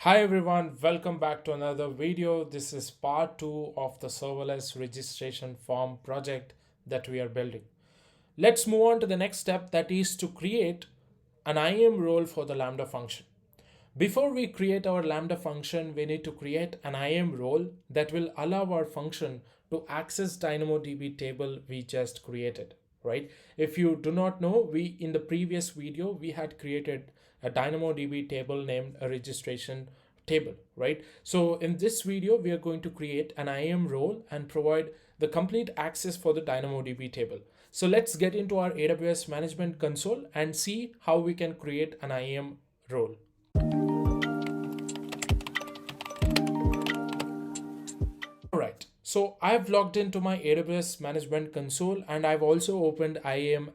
Hi everyone, welcome back to another video. This is part 2 of the serverless registration form project that we are building. Let's move on to the next step, that is to create an IAM role for the Lambda function. Before we create our Lambda function, we need to create an IAM role that will allow our function to access DynamoDB table we just created, right? If you do not know, we in the previous video, we had created a DynamoDB table named a registration table, right? So in this video, we are going to create an IAM role and provide the complete access for the DynamoDB table. So let's get into our AWS management console and see how we can create an IAM role. Alright, so I've logged into my AWS management console and I've also opened IAM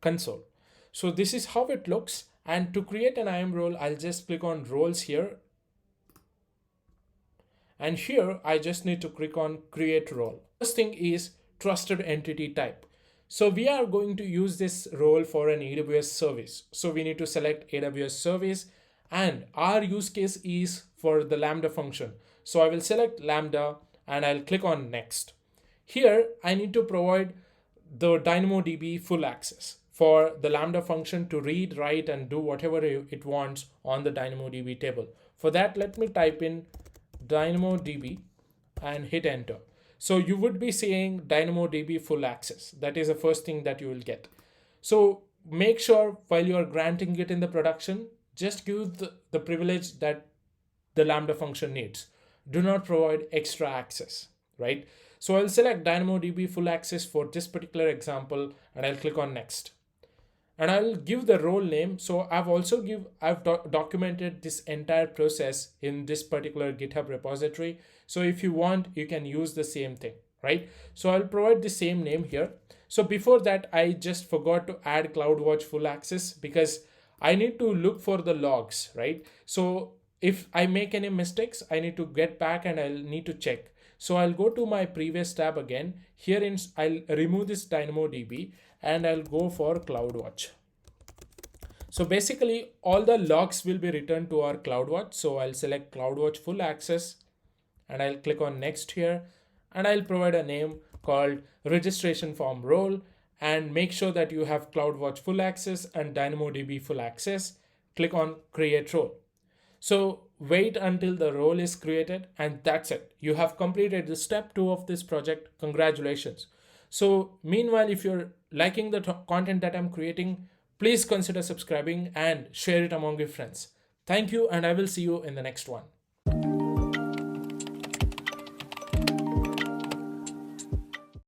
console. So this is how it looks, and to create an IAM role, I'll just click on roles here. And here I just need to click on create role. First thing is trusted entity type. So we are going to use this role for an AWS service. So we need to select AWS service, and our use case is for the Lambda function. So I will select Lambda and I'll click on next. Here I need to provide the DynamoDB full access for the Lambda function to read, write, and do whatever it wants on the DynamoDB table. For that, let me type in DynamoDB and hit enter. So you would be seeing DynamoDB full access. That is the first thing that you will get. So make sure while you are granting it in the production, just give the privilege that the Lambda function needs. Do not provide extra access, right? So I'll select DynamoDB full access for this particular example and I'll click on next. And I'll give the role name. So I've documented this entire process in this particular GitHub repository. So if you want, you can use the same thing, right? So I'll provide the same name here. So before that, I just forgot to add CloudWatch full access because I need to look for the logs, right? So if I make any mistakes, I need to get back and I'll need to check. So I'll go to my previous tab again. Here I'll remove this DynamoDB and I'll go for CloudWatch. So basically all the logs will be returned to our CloudWatch. So I'll select CloudWatch full access and I'll click on next here, and I'll provide a name called registration form role and make sure that you have CloudWatch full access and DynamoDB full access. Click on create role. So wait until the role is created, and that's it. You have completed the step 2 of this project. Congratulations. So meanwhile, if you're liking the content that I'm creating, please consider subscribing and share it among your friends. Thank you, and I will see you in the next one.